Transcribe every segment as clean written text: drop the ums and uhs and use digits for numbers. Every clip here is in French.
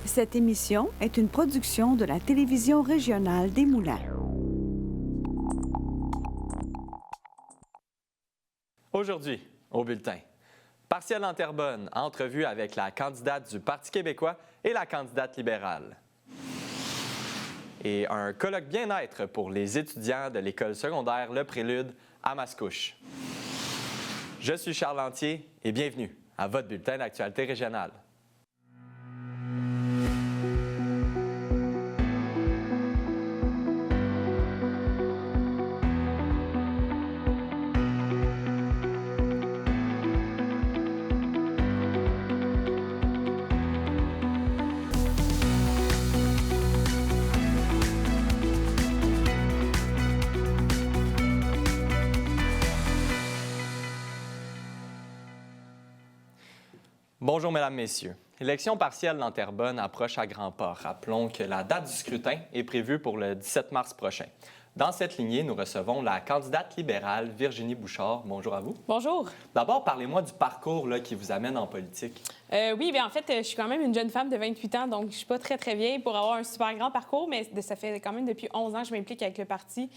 Cette émission est une production de la télévision régionale des Moulins. Aujourd'hui, au bulletin, partiel en Terrebonne, entrevue avec la candidate du Parti québécois et la candidate libérale. Et un colloque bien-être pour les étudiants de l'école secondaire Le Prélude à Mascouche. Je suis Charles Lantier et bienvenue à votre bulletin d'actualité régionale. Bonjour, Mesdames, Messieurs. L'élection partielle dans Terrebonne approche à grands pas. Rappelons que la date du scrutin est prévue pour le 17 mars prochain. Dans cette lignée, nous recevons la candidate libérale Virginie Bouchard. Bonjour à vous. Bonjour. D'abord, parlez-moi du parcours qui vous amène en politique. Oui, bien en fait, je suis quand même une jeune femme de 28 ans, donc je suis pas très vieille pour avoir un super grand parcours, mais ça fait quand même depuis 11 ans que je m'implique avec le parti.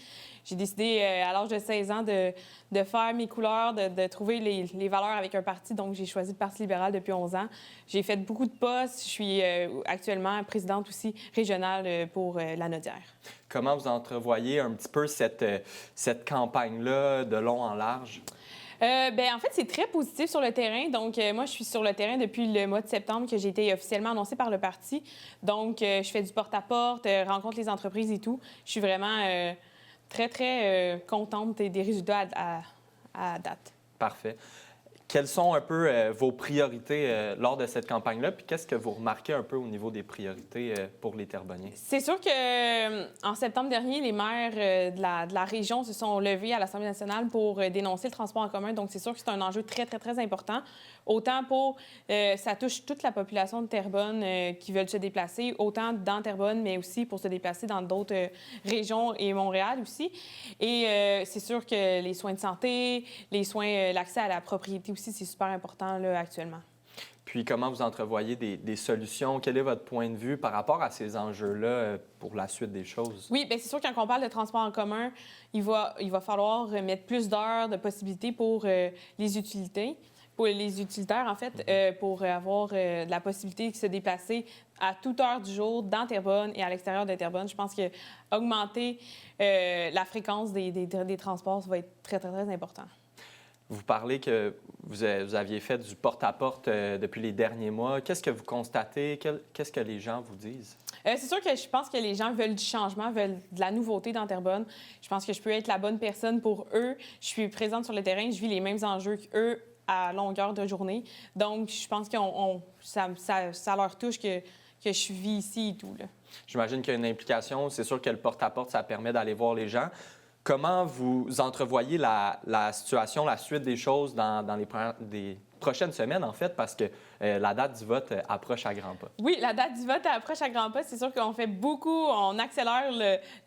J'ai décidé à l'âge de 16 ans de faire mes couleurs, de trouver les valeurs avec un parti, donc j'ai choisi le Parti libéral depuis 11 ans. J'ai fait beaucoup de postes. Je suis actuellement présidente aussi régionale pour la Naudière. Comment vous entrevoyez un petit peu cette campagne-là de long en large? En fait, c'est très positif sur le terrain. Donc, moi, je suis sur le terrain depuis le mois de septembre que j'ai été officiellement annoncée par le parti. Donc, je fais du porte-à-porte, rencontre les entreprises et tout. Je suis vraiment très contente des résultats à date. Parfait. Quelles sont un peu vos priorités lors de cette campagne-là? Puis qu'est-ce que vous remarquez un peu au niveau des priorités pour les Terrebonniens? C'est sûr qu'en septembre dernier, les maires de la région se sont levés à l'Assemblée nationale pour dénoncer le transport en commun. Donc, c'est sûr que c'est un enjeu très important. Autant pour... ça touche toute la population de Terrebonne qui veulent se déplacer, autant dans Terrebonne, mais aussi pour se déplacer dans d'autres régions et Montréal aussi. Et c'est sûr que les soins de santé, les soins, l'accès à la propriété aussi, c'est super important là, actuellement. Puis, comment vous entrevoyez des solutions? Quel est votre point de vue par rapport à ces enjeux-là pour la suite des choses? Oui, bien c'est sûr, quand on parle de transport en commun, il va falloir mettre plus d'heures de possibilités pour les utilités. Pour les utilitaires, en fait, pour avoir de la possibilité de se déplacer à toute heure du jour dans Terrebonne et à l'extérieur de Terrebonne. Je pense qu'augmenter la fréquence des transports, ça va être très important. Vous parlez que vous aviez fait du porte-à-porte depuis les derniers mois. Qu'est-ce que vous constatez? Qu'est-ce que les gens vous disent? C'est sûr que je pense que les gens veulent du changement, veulent de la nouveauté dans Terrebonne. Je pense que je peux être la bonne personne pour eux. Je suis présente sur le terrain, je vis les mêmes enjeux qu'eux à longueur de journée. Donc, je pense que ça leur touche que je vis ici et tout. J'imagine qu'il y a une implication. C'est sûr que le porte-à-porte, ça permet d'aller voir les gens. Comment vous entrevoyez la situation, la suite des choses dans les prochaines semaines, en fait, parce que la date du vote approche à grands pas? Oui, la date du vote approche à grands pas. C'est sûr qu'on fait beaucoup, on accélère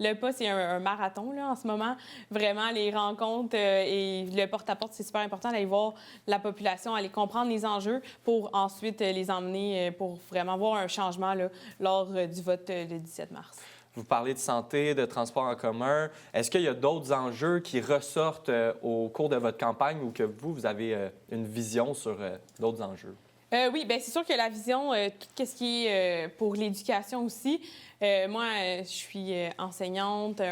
le pas. C'est un marathon là, en ce moment. Vraiment, les rencontres et le porte-à-porte, c'est super important d'aller voir la population, aller comprendre les enjeux pour ensuite les emmener pour vraiment voir un changement là, lors du vote le 17 mars. Vous parlez de santé, de transport en commun. Est-ce qu'il y a d'autres enjeux qui ressortent au cours de votre campagne ou que vous avez une vision sur d'autres enjeux? Oui, bien c'est sûr que la vision, tout ce qui est pour l'éducation aussi. Moi, je suis enseignante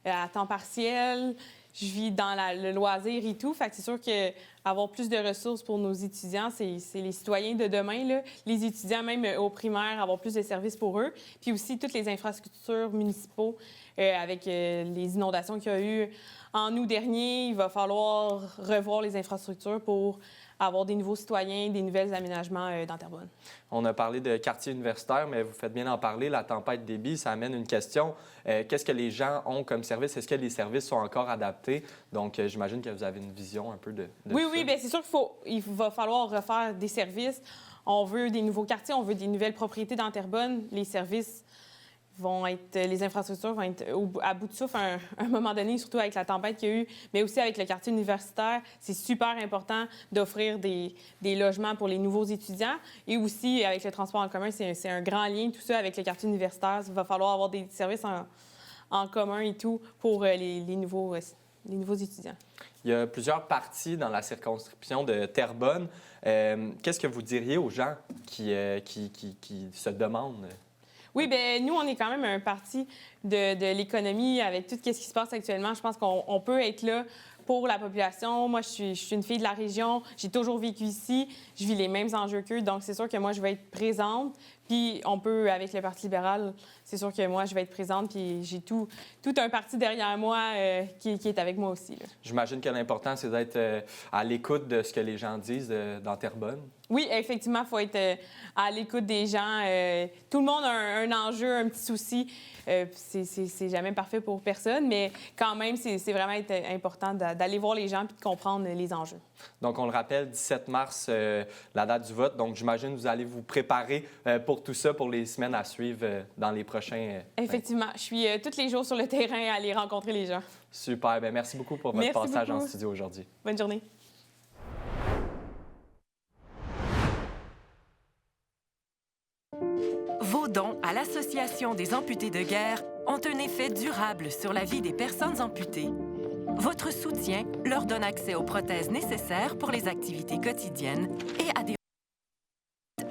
à temps partiel. Je vis dans le loisir et tout. Fait que c'est sûr qu'avoir plus de ressources pour nos étudiants, c'est les citoyens de demain, là. Les étudiants, même au primaire, avoir plus de services pour eux. Puis aussi, toutes les infrastructures municipaux avec les inondations qu'il y a eu en août dernier. Il va falloir revoir les infrastructures pour avoir des nouveaux citoyens, des nouveaux aménagements dans Terrebonne. On a parlé de quartier universitaire, mais vous faites bien en parler. La tempête débit, ça amène une question. Qu'est-ce que les gens ont comme service? Est-ce que les services sont encore adaptés? Donc, j'imagine que vous avez une vision un peu de ça. Oui, bien c'est sûr qu'il va falloir refaire des services. On veut des nouveaux quartiers, on veut des nouvelles propriétés dans Terrebonne. Les services les infrastructures vont être à bout de souffle à un moment donné, surtout avec la tempête qu'il y a eu, mais aussi avec le quartier universitaire. C'est super important d'offrir des logements pour les nouveaux étudiants. Et aussi, avec le transport en commun, c'est un grand lien, tout ça, avec le quartier universitaire. Il va falloir avoir des services en commun et tout pour les nouveaux étudiants. Il y a plusieurs partis dans la circonscription de Terrebonne. Qu'est-ce que vous diriez aux gens qui se demandent? Oui, bien, nous, on est quand même un parti de l'économie avec tout ce qui se passe actuellement. Je pense qu'on peut être là pour la population. Moi, je suis une fille de la région. J'ai toujours vécu ici. Je vis les mêmes enjeux qu'eux. Donc, c'est sûr que moi, je vais être présente. Puis, on peut, avec le Parti libéral, c'est sûr que moi, je vais être présente. Puis, j'ai tout un parti derrière moi qui est avec moi aussi. J'imagine que l'important, c'est d'être à l'écoute de ce que les gens disent dans Terrebonne. Oui, effectivement, il faut être à l'écoute des gens. Tout le monde a un enjeu, un petit souci. C'est jamais parfait pour personne, mais quand même, c'est vraiment important d'aller voir les gens et de comprendre les enjeux. Donc, on le rappelle, 17 mars, la date du vote. Donc, j'imagine que vous allez vous préparer pour tout ça, pour les semaines à suivre dans les prochains... Effectivement. Je suis tous les jours sur le terrain à aller rencontrer les gens. Super. Bien, merci beaucoup pour votre passage en studio aujourd'hui. Bonne journée. Vos dons à l'Association des amputés de guerre ont un effet durable sur la vie des personnes amputées. Votre soutien leur donne accès aux prothèses nécessaires pour les activités quotidiennes et à des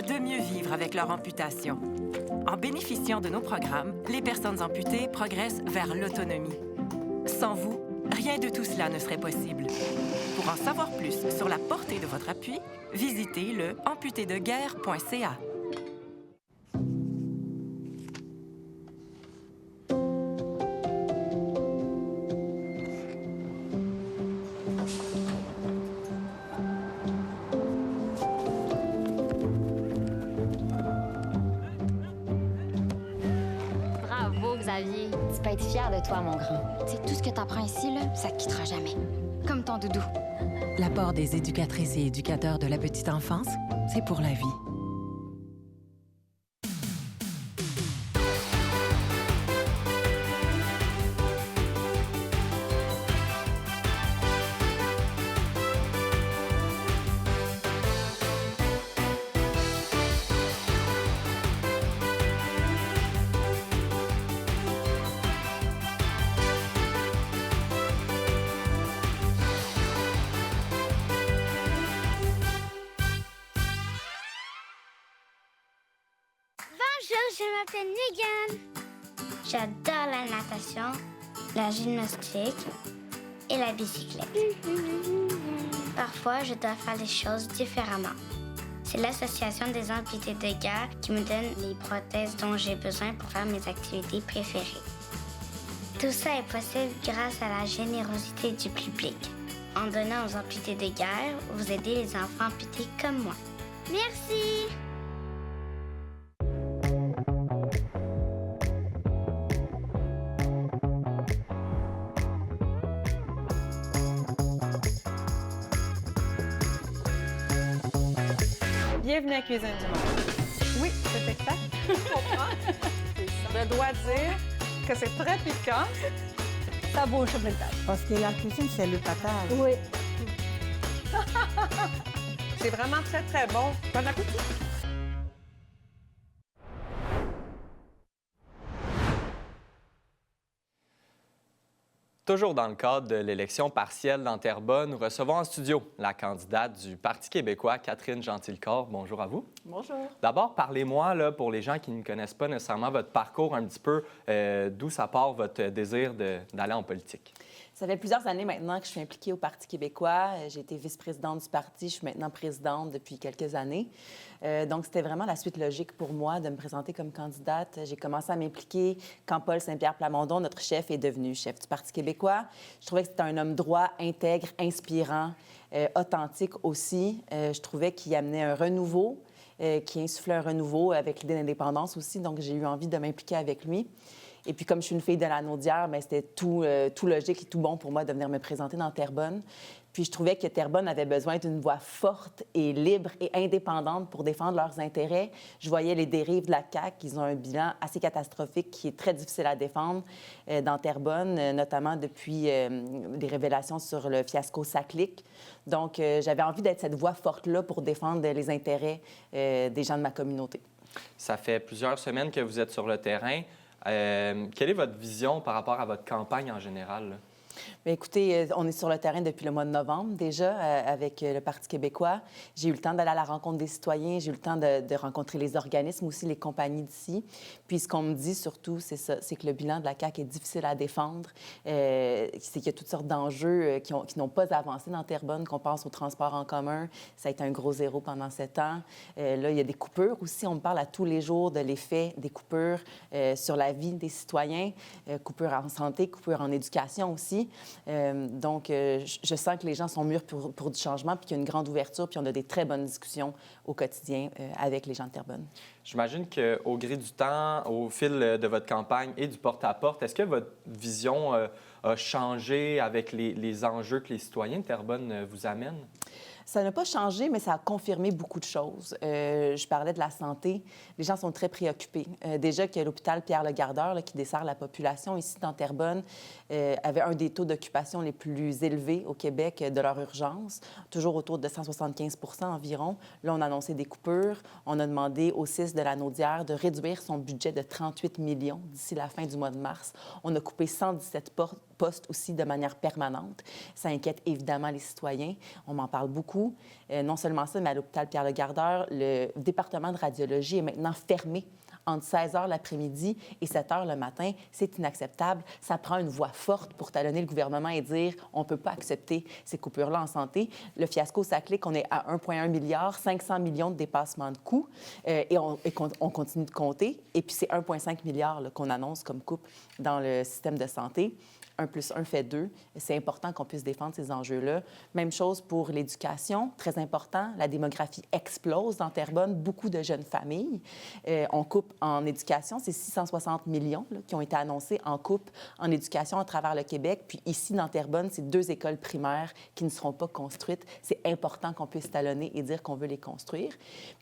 de mieux vivre avec leur amputation. En bénéficiant de nos programmes, les personnes amputées progressent vers l'autonomie. Sans vous, rien de tout cela ne serait possible. Pour en savoir plus sur la portée de votre appui, visitez le amputédeguerre.ca. Xavier, tu peux être fier de toi, mon grand. C'est tout ce que t'apprends ici, là, ça te quittera jamais. Comme ton doudou. L'apport des éducatrices et éducateurs de la petite enfance, c'est pour la vie. Bonjour, je m'appelle Megan. J'adore la natation, la gymnastique et la bicyclette. Parfois, je dois faire les choses différemment. C'est l'Association des amputés de guerre qui me donne les prothèses dont j'ai besoin pour faire mes activités préférées. Tout ça est possible grâce à la générosité du public. En donnant aux amputés de guerre, vous aidez les enfants amputés comme moi. Merci! Bienvenue à Cuisine du Monde. Oui, c'est exact. Je comprends. Je dois dire que c'est très piquant. Ça bouge sur le table. Parce que la cuisine, c'est le patage. Oui. C'est vraiment très, très bon. Bon appétit. Toujours dans le cadre de l'élection partielle dans Terrebonne, nous recevons en studio la candidate du Parti québécois, Catherine Gentilcorps. Bonjour à vous. Bonjour. D'abord, parlez-moi, là, pour les gens qui ne connaissent pas nécessairement votre parcours, un petit peu d'où ça part votre désir d'aller en politique. Ça fait plusieurs années maintenant que je suis impliquée au Parti québécois. J'ai été vice-présidente du parti. Je suis maintenant présidente depuis quelques années. Donc, c'était vraiment la suite logique pour moi de me présenter comme candidate. J'ai commencé à m'impliquer quand Paul Saint-Pierre Plamondon, notre chef, est devenu chef du Parti québécois. Je trouvais que c'était un homme droit, intègre, inspirant, authentique aussi. Je trouvais qu'il amenait un renouveau, qui insufflait un renouveau avec l'idée d'indépendance aussi. Donc, j'ai eu envie de m'impliquer avec lui. Et puis, comme je suis une fille de la Naudière, bien, c'était tout logique et tout bon pour moi de venir me présenter dans Terrebonne. Puis je trouvais que Terrebonne avait besoin d'une voix forte et libre et indépendante pour défendre leurs intérêts. Je voyais les dérives de la CAQ. Ils ont un bilan assez catastrophique qui est très difficile à défendre dans Terrebonne, notamment depuis des révélations sur le fiasco Saclic. Donc, j'avais envie d'être cette voix forte-là pour défendre les intérêts des gens de ma communauté. Ça fait plusieurs semaines que vous êtes sur le terrain. Quelle est votre vision par rapport à votre campagne en général, là? Bien, écoutez, on est sur le terrain depuis le mois de novembre déjà avec le Parti québécois. J'ai eu le temps d'aller à la rencontre des citoyens, j'ai eu le temps de rencontrer les organismes, aussi les compagnies d'ici. Puis ce qu'on me dit surtout, c'est ça, c'est que le bilan de la CAQ est difficile à défendre. C'est qu'il y a toutes sortes d'enjeux qui n'ont pas avancé dans Terrebonne, qu'on pense au transport en commun. Ça a été un gros zéro pendant 7 ans. Là, il y a des coupures aussi. On me parle à tous les jours de l'effet des coupures sur la vie des citoyens. Coupures en santé, coupures en éducation aussi. Donc, je sens que les gens sont mûrs pour du changement, puis qu'il y a une grande ouverture, puis on a des très bonnes discussions au quotidien avec les gens de Terrebonne. J'imagine qu'au gré du temps, au fil de votre campagne et du porte-à-porte, est-ce que votre vision a changé avec les enjeux que les citoyens de Terrebonne vous amènent? Ça n'a pas changé, mais ça a confirmé beaucoup de choses. Je parlais de la santé. Les gens sont très préoccupés. Déjà que l'hôpital Pierre-Le-Gardeur, là, qui dessert la population ici dans Terrebonne, avait un des taux d'occupation les plus élevés au Québec de leur urgence, toujours autour de 175 % environ. Là, on a annoncé des coupures. On a demandé au CIS de la Naudière de réduire son budget de 38 millions d'ici la fin du mois de mars. On a coupé 117 postes aussi de manière permanente. Ça inquiète évidemment les citoyens. On m'en parle beaucoup. Non seulement ça, mais à l'hôpital Pierre-Le-Gardeur, le département de radiologie est maintenant fermé entre 16 h l'après-midi et 7 h le matin. C'est inacceptable. Ça prend une voix forte pour talonner le gouvernement et dire on ne peut pas accepter ces coupures-là en santé. Le fiasco Saclic, on est à 1,1 milliard, 500 millions de dépassement de coûts et on continue de compter. Et puis, c'est 1,5 milliard là, qu'on annonce comme coupe dans le système de santé. 1 + 1 fait 2. C'est important qu'on puisse défendre ces enjeux-là. Même chose pour l'éducation, très important. La démographie explose dans Terrebonne, beaucoup de jeunes familles. On coupe en éducation, c'est 660 millions là, qui ont été annoncés en coupe en éducation à travers le Québec. Puis ici, dans Terrebonne, c'est 2 écoles primaires qui ne seront pas construites. C'est important qu'on puisse talonner et dire qu'on veut les construire.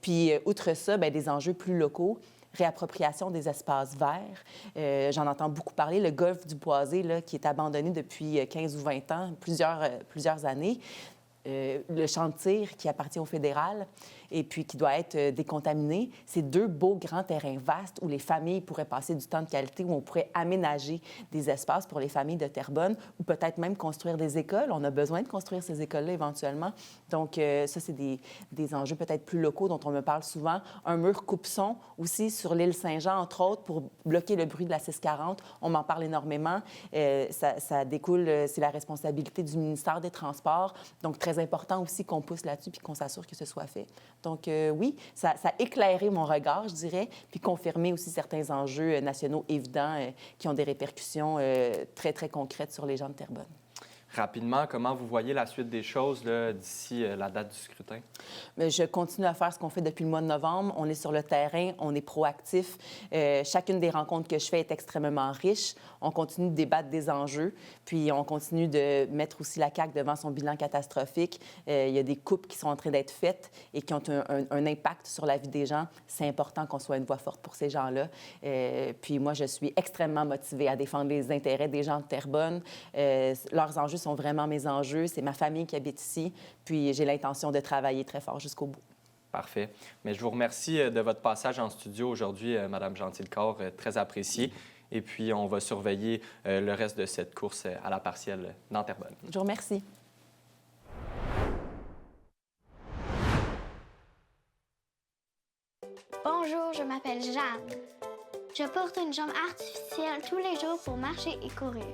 Puis, outre ça, bien, des enjeux plus locaux. Réappropriation des espaces verts. J'en entends beaucoup parler. Le golfe du Boisé, là, qui est abandonné depuis 15 ou 20 ans, plusieurs années. Le champ de tir qui appartient au fédéral et puis qui doit être décontaminé. C'est 2 beaux grands terrains vastes où les familles pourraient passer du temps de qualité, où on pourrait aménager des espaces pour les familles de Terrebonne ou peut-être même construire des écoles. On a besoin de construire ces écoles-là éventuellement. Donc, ça, c'est des enjeux peut-être plus locaux dont on me parle souvent. Un mur coupe-son aussi sur l'île Saint-Jean, entre autres, pour bloquer le bruit de la 640. On m'en parle énormément. Ça découle, c'est la responsabilité du ministère des Transports. Donc, très important aussi qu'on pousse là-dessus puis qu'on s'assure que ce soit fait. Donc, oui, ça a éclairé mon regard, je dirais, puis confirmé aussi certains enjeux nationaux évidents qui ont des répercussions très, très concrètes sur les gens de Terrebonne. Rapidement, comment vous voyez la suite des choses là, d'ici la date du scrutin? Bien, je continue à faire ce qu'on fait depuis le mois de novembre. On est sur le terrain, on est proactif. Chacune des rencontres que je fais est extrêmement riche. On continue de débattre des enjeux, puis on continue de mettre aussi la CAQ devant son bilan catastrophique. Il y a des coupes qui sont en train d'être faites et qui ont un impact sur la vie des gens. C'est important qu'on soit une voix forte pour ces gens-là. Puis moi, je suis extrêmement motivée à défendre les intérêts des gens de Terrebonne. Leurs enjeux sont vraiment mes enjeux. C'est ma famille qui habite ici. Puis j'ai l'intention de travailler très fort jusqu'au bout. Parfait. Mais je vous remercie de votre passage en studio aujourd'hui, Mme Gentilcore, très apprécié. Et puis, on va surveiller le reste de cette course à la partielle dans Terrebonne. Je vous remercie. Bonjour, je m'appelle Jeanne. Je porte une jambe artificielle tous les jours pour marcher et courir.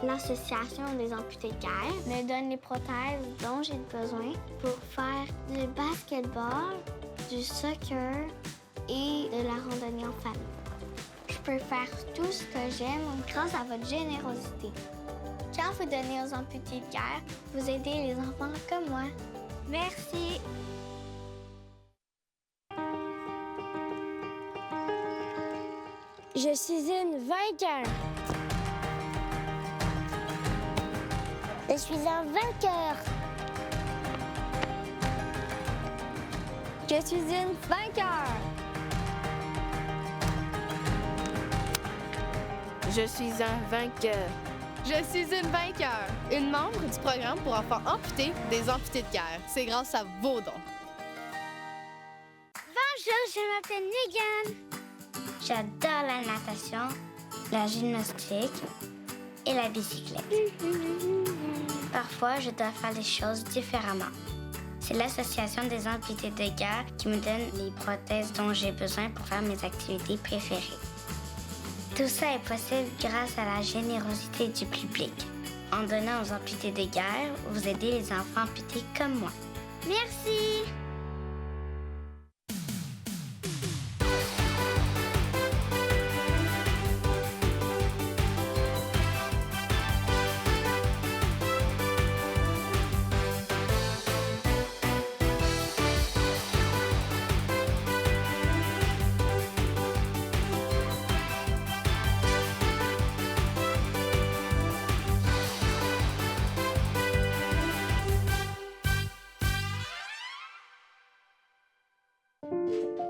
L'Association des amputés de guerre me donne les prothèses dont j'ai besoin pour faire du basketball, du soccer et de la randonnée en famille. Je peux faire tout ce que j'aime grâce à votre générosité. Quand vous donnez aux amputés de guerre, vous aidez les enfants comme moi. Merci. Je suis une vainqueur. Je suis un vainqueur. Je suis une vainqueur. Je suis un vainqueur. Je suis une vainqueur, une membre du programme pour enfants amputés des amputés de guerre. C'est grâce à vos dons. Bonjour, je m'appelle Megan. J'adore la natation, la gymnastique et la bicyclette. Parfois, je dois faire les choses différemment. C'est l'Association des amputés de guerre qui me donne les prothèses dont j'ai besoin pour faire mes activités préférées. Tout ça est possible grâce à la générosité du public. En donnant aux amputés de guerre, vous aidez les enfants amputés comme moi. Merci!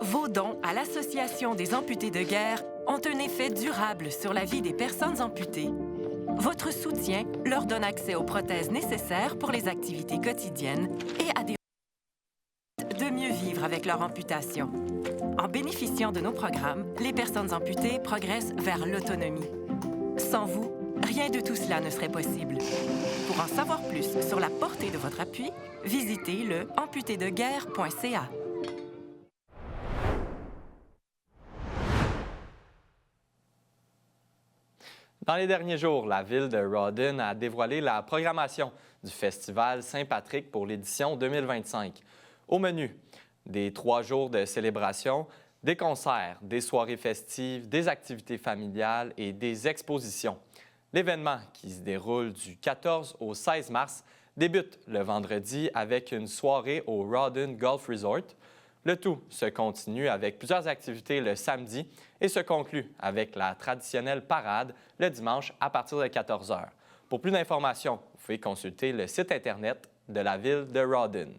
Vos dons à l'Association des amputés de guerre ont un effet durable sur la vie des personnes amputées. Votre soutien leur donne accès aux prothèses nécessaires pour les activités quotidiennes et à des de mieux vivre avec leur amputation. En bénéficiant de nos programmes, les personnes amputées progressent vers l'autonomie. Sans vous, rien de tout cela ne serait possible. Pour en savoir plus sur la portée de votre appui, visitez le amputédeguerre.ca. Dans les derniers jours, la ville de Rawdon a dévoilé la programmation du Festival Saint-Patrick pour l'édition 2025. Au menu, des 3 jours de célébration, des concerts, des soirées festives, des activités familiales et des expositions. L'événement, qui se déroule du 14 au 16 mars, débute le vendredi avec une soirée au Rawdon Golf Resort. Le tout se continue avec plusieurs activités le samedi et se conclut avec la traditionnelle parade le dimanche à partir de 14 h. Pour plus d'informations, vous pouvez consulter le site Internet de la ville de Rawdon.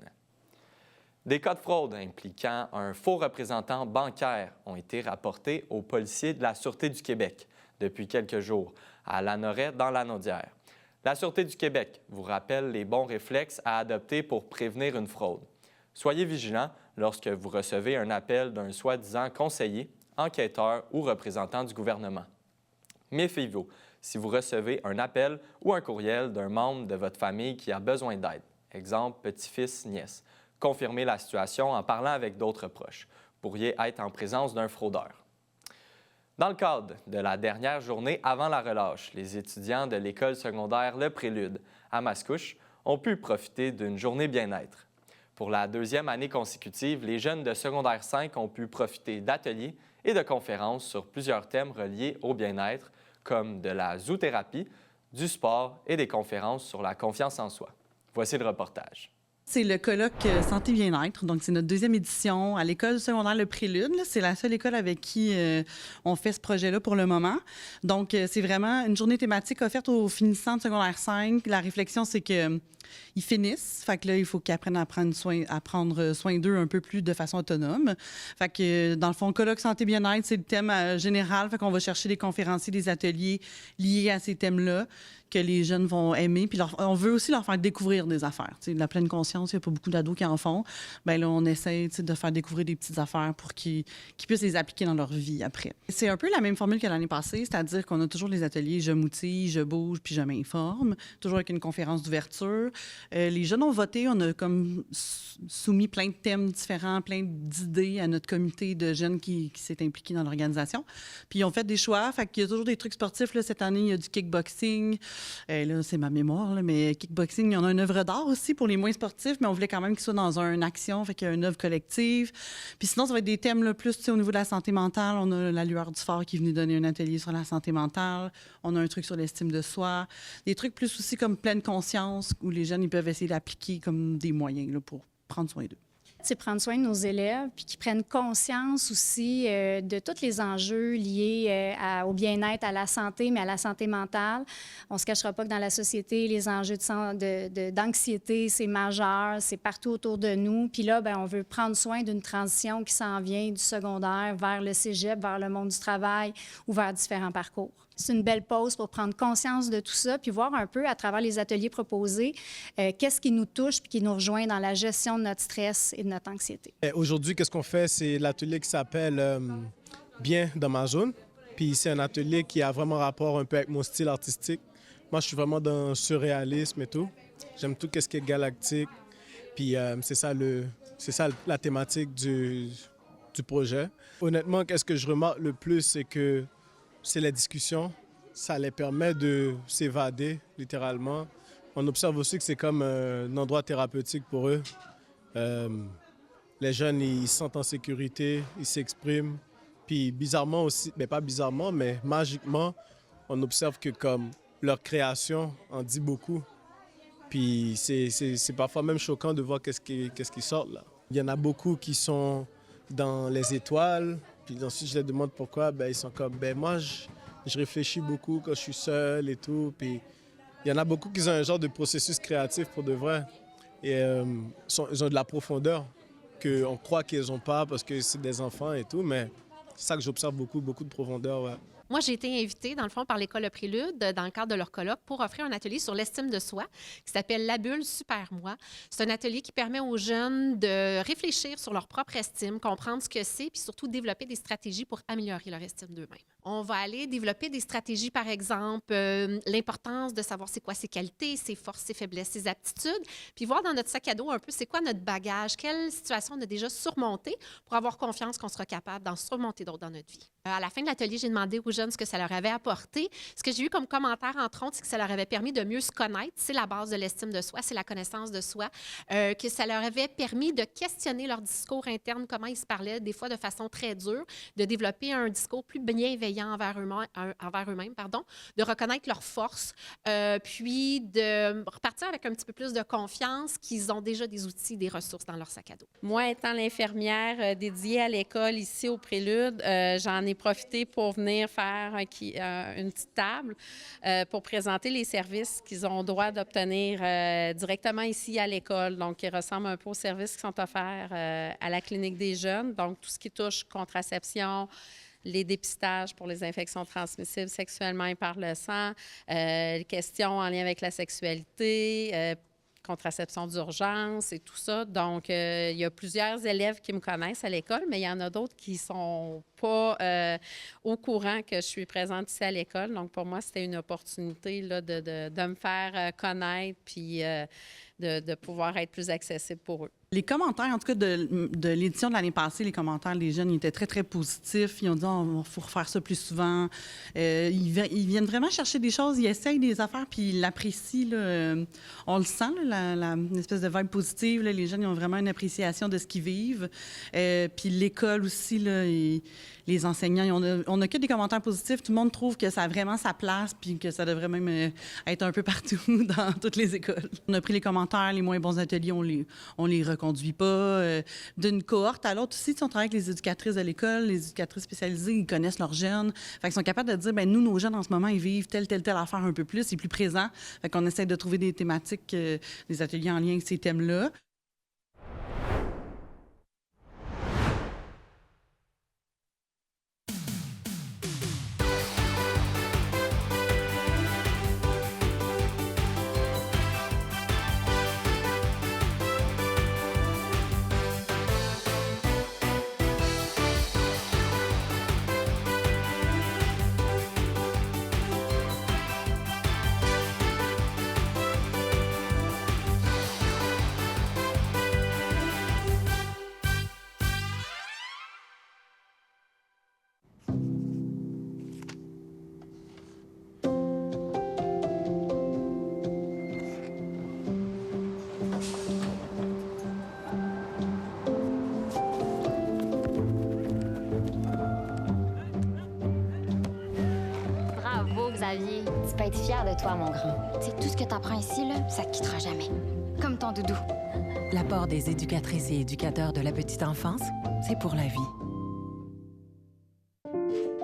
Des cas de fraude impliquant un faux représentant bancaire ont été rapportés aux policiers de la Sûreté du Québec depuis quelques jours à Lanoret dans Lanaudière. La Sûreté du Québec vous rappelle les bons réflexes à adopter pour prévenir une fraude. Soyez vigilants lorsque vous recevez un appel d'un soi-disant conseiller, enquêteur ou représentant du gouvernement. Méfiez-vous si vous recevez un appel ou un courriel d'un membre de votre famille qui a besoin d'aide, exemple petit-fils, nièce. Confirmez la situation en parlant avec d'autres proches. Vous pourriez être en présence d'un fraudeur. Dans le cadre de la dernière journée avant la relâche, les étudiants de l'école secondaire Le Prélude à Mascouche ont pu profiter d'une journée bien-être. Pour la 2e année consécutive, les jeunes de secondaire 5 ont pu profiter d'ateliers et de conférences sur plusieurs thèmes reliés au bien-être, comme de la zoothérapie, du sport et des conférences sur la confiance en soi. Voici le reportage. C'est le colloque Santé Bien-être. Donc, c'est notre 2e édition à l'école secondaire Le Prélude. C'est la seule école avec qui on fait ce projet-là pour le moment. Donc, c'est vraiment une journée thématique offerte aux finissants de secondaire 5. La réflexion, c'est que ils finissent. Fait que là, il faut qu'ils apprennent à prendre soin d'eux un peu plus de façon autonome. Fait que, dans le fond, colloque Santé Bien-être, c'est le thème général. Fait qu'on va chercher des conférenciers, des ateliers liés à ces thèmes-là que les jeunes vont aimer. Puis on veut aussi leur faire découvrir des affaires. T'sais, de la pleine conscience, il n'y a pas beaucoup d'ados qui en font. Bien là, on essaie de faire découvrir des petites affaires pour qu'ils puissent les appliquer dans leur vie après. C'est un peu la même formule que l'année passée, c'est-à-dire qu'on a toujours les ateliers « Je m'outille, je bouge, puis je m'informe », toujours avec une conférence d'ouverture. Les jeunes ont voté, on a comme soumis plein de thèmes différents, plein d'idées à notre comité de jeunes qui s'est impliqué dans l'organisation. Puis ils ont fait des choix, fait qu'il y a toujours des trucs sportifs. Là, cette année, il y a du kickboxing. Là, c'est ma mémoire, là, mais kickboxing, il y en a une œuvre d'art aussi pour les moins sportifs, mais on voulait quand même qu'ils soient dans une action, fait qu'il y a une œuvre collective. Puis sinon, ça va être des thèmes là, plus au niveau de la santé mentale. On a la Lueur du Phare qui est venue donner un atelier sur la santé mentale. On a un truc sur l'estime de soi. Des trucs plus aussi comme pleine conscience, où les jeunes ils peuvent essayer d'appliquer comme des moyens là, pour prendre soin d'eux. c'est prendre soin de nos élèves, puis qu'ils prennent conscience aussi de tous les enjeux liés au bien-être, à la santé, mais à la santé mentale. On ne se cachera pas que dans la société, les enjeux d'anxiété, c'est majeur, c'est partout autour de nous. Puis là, bien, on veut prendre soin d'une transition qui s'en vient du secondaire vers le cégep, vers le monde du travail ou vers différents parcours. C'est une belle pause pour prendre conscience de tout ça, puis voir un peu à travers les ateliers proposés, qu'est-ce qui nous touche puis qui nous rejoint dans la gestion de notre stress et de notre anxiété. Aujourd'hui, qu'est-ce qu'on fait? C'est l'atelier qui s'appelle Bien dans ma zone. Puis c'est un atelier qui a vraiment rapport un peu avec mon style artistique. Moi, je suis vraiment dans le surréalisme et tout. J'aime tout ce qui est galactique. Puis c'est ça la thématique du projet. Honnêtement, qu'est-ce que je remarque le plus, c'est que c'est la discussion. Ça les permet de s'évader, littéralement. On observe aussi que c'est comme un endroit thérapeutique pour eux. Les jeunes, ils se sentent en sécurité, ils s'expriment. Puis bizarrement aussi, mais pas bizarrement, mais magiquement, on observe que comme leur création en dit beaucoup. Puis c'est parfois même choquant de voir qu'est-ce qui sort là. Il y en a beaucoup qui sont dans les étoiles. Puis ensuite, je les demande pourquoi. Ben, ils sont comme, moi, je réfléchis beaucoup quand je suis seul et tout. Puis il y en a beaucoup qui ont un genre de processus créatif pour de vrai. Et ils ont de la profondeur qu'on croit qu'ils n'ont pas parce que c'est des enfants et tout. Mais c'est ça que j'observe beaucoup de profondeur, ouais. Moi, j'ai été invitée, dans le fond, par l'École Le Prélude, dans le cadre de leur colloque, pour offrir un atelier sur l'estime de soi qui s'appelle La Bulle Super Moi. C'est un atelier qui permet aux jeunes de réfléchir sur leur propre estime, comprendre ce que c'est, puis surtout développer des stratégies pour améliorer leur estime d'eux-mêmes. On va aller développer des stratégies, par exemple, l'importance de savoir c'est quoi ses qualités, ses forces, ses faiblesses, ses aptitudes, puis voir dans notre sac à dos un peu c'est quoi notre bagage, quelle situation on a déjà surmonté pour avoir confiance qu'on sera capable d'en surmonter d'autres dans notre vie. À la fin de l'atelier, j'ai demandé aux jeunes ce que ça leur avait apporté. Ce que j'ai eu comme commentaire, entre autres, c'est que ça leur avait permis de mieux se connaître. C'est la base de l'estime de soi, c'est la connaissance de soi. Que ça leur avait permis de questionner leur discours interne, comment ils se parlaient, des fois de façon très dure, de développer un discours plus bienveillant envers eux-mêmes, de reconnaître leurs forces, puis de repartir avec un petit peu plus de confiance qu'ils ont déjà des outils, des ressources dans leur sac à dos. Moi, étant l'infirmière dédiée à l'école ici au Prélude, j'en ai profité pour venir faire une petite table pour présenter les services qu'ils ont droit d'obtenir directement ici à l'école, donc qui ressemblent un peu aux services qui sont offerts à la clinique des jeunes, donc tout ce qui touche contraception, les dépistages pour les infections transmissibles sexuellement et par le sang, les questions en lien avec la sexualité, contraception d'urgence et tout ça. Donc, il y a plusieurs élèves qui me connaissent à l'école, mais il y en a d'autres qui ne sont pas au courant que je suis présente ici à l'école. Donc, pour moi, c'était une opportunité là, de me faire connaître puis de pouvoir être plus accessible pour eux. Les commentaires, en tout cas, de l'édition de l'année passée, les commentaires, les jeunes, ils étaient très, très positifs. Ils ont dit, il faut refaire ça plus souvent. Ils viennent vraiment chercher des choses, ils essayent des affaires, puis ils l'apprécient. Là. On le sent, là, une espèce de vibe positive. Là. Les jeunes, ils ont vraiment une appréciation de ce qu'ils vivent. Puis l'école aussi, là, les enseignants, on n'a que des commentaires positifs. Tout le monde trouve que ça a vraiment sa place, puis que ça devrait même être un peu partout dans toutes les écoles. On a pris les commentaires, les moins bons ateliers, on les reconduit pas. D'une cohorte à l'autre aussi, on travaille avec les éducatrices de l'école, les éducatrices spécialisées, ils connaissent leurs jeunes. Fait qu'ils sont capables de dire, nous, nos jeunes, en ce moment, ils vivent telle affaire un peu plus, c'est plus présent. Fait qu'on essaie de trouver des thématiques, des ateliers en lien avec ces thèmes-là. Xavier, tu peux être fier de toi, mon grand. C'est tout ce que t'apprends ici, là, ça te quittera jamais. Comme ton doudou. L'apport des éducatrices et éducateurs de la petite enfance, c'est pour la vie.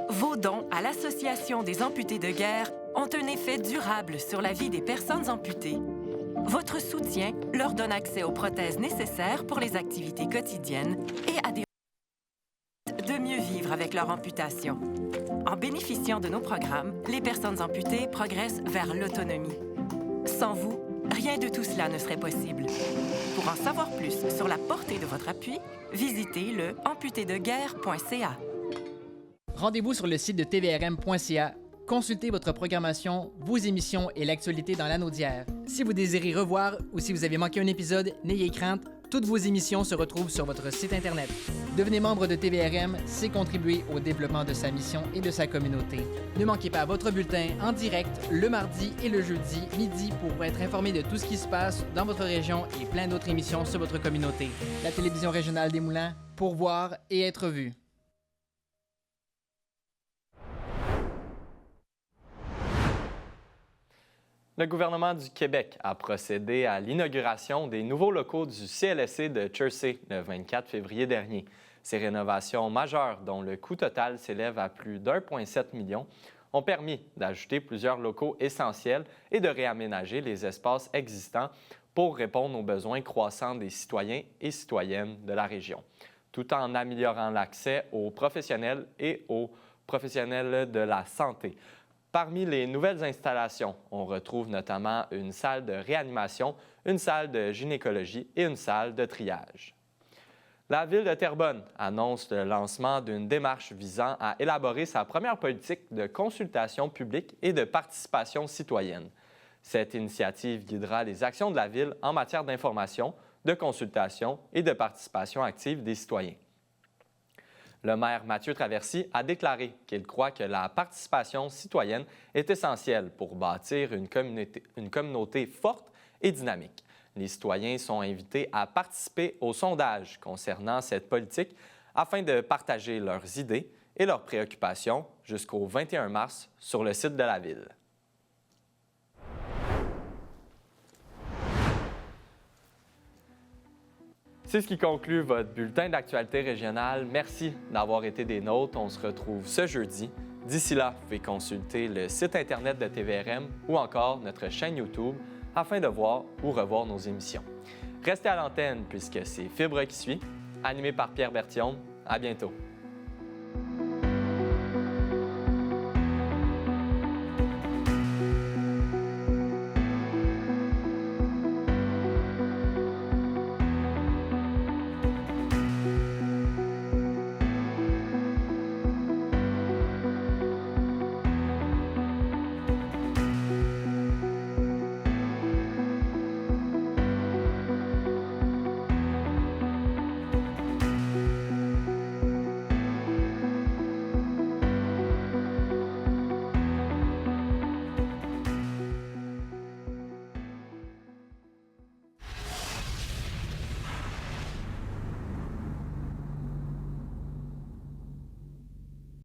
Vos dons à l'Association des amputés de guerre ont un effet durable sur la vie des personnes amputées. Votre soutien leur donne accès aux prothèses nécessaires pour les activités quotidiennes et à des de mieux vivre avec leur amputation. En bénéficiant de nos programmes, les personnes amputées progressent vers l'autonomie. Sans vous, rien de tout cela ne serait possible. Pour en savoir plus sur la portée de votre appui, visitez le amputédeguerre.ca. Rendez-vous sur le site de tvrm.ca. Consultez votre programmation, vos émissions et l'actualité dans l'anneau d'hier. Si vous désirez revoir ou si vous avez manqué un épisode, n'ayez crainte, toutes vos émissions se retrouvent sur votre site Internet. Devenez membre de TVRM, c'est contribuer au développement de sa mission et de sa communauté. Ne manquez pas votre bulletin en direct le mardi et le jeudi midi pour être informé de tout ce qui se passe dans votre région et plein d'autres émissions sur votre communauté. La télévision régionale des Moulins, pour voir et être vue. Le gouvernement du Québec a procédé à l'inauguration des nouveaux locaux du CLSC de Chersey le 24 février dernier. Ces rénovations majeures, dont le coût total s'élève à plus d'1,7 million, ont permis d'ajouter plusieurs locaux essentiels et de réaménager les espaces existants pour répondre aux besoins croissants des citoyens et citoyennes de la région, tout en améliorant l'accès aux professionnels et aux professionnels de la santé. Parmi les nouvelles installations, on retrouve notamment une salle de réanimation, une salle de gynécologie et une salle de triage. La Ville de Terrebonne annonce le lancement d'une démarche visant à élaborer sa première politique de consultation publique et de participation citoyenne. Cette initiative guidera les actions de la Ville en matière d'information, de consultation et de participation active des citoyens. Le maire Mathieu Traversy a déclaré qu'il croit que la participation citoyenne est essentielle pour bâtir une communauté forte et dynamique. Les citoyens sont invités à participer au sondage concernant cette politique afin de partager leurs idées et leurs préoccupations jusqu'au 21 mars sur le site de la Ville. C'est ce qui conclut votre bulletin d'actualité régionale. Merci d'avoir été des nôtres. On se retrouve ce jeudi. D'ici là, vous pouvez consulter le site Internet de TVRM ou encore notre chaîne YouTube afin de voir ou revoir nos émissions. Restez à l'antenne puisque c'est Fibre qui suit, animé par Pierre Berthiaume. À bientôt.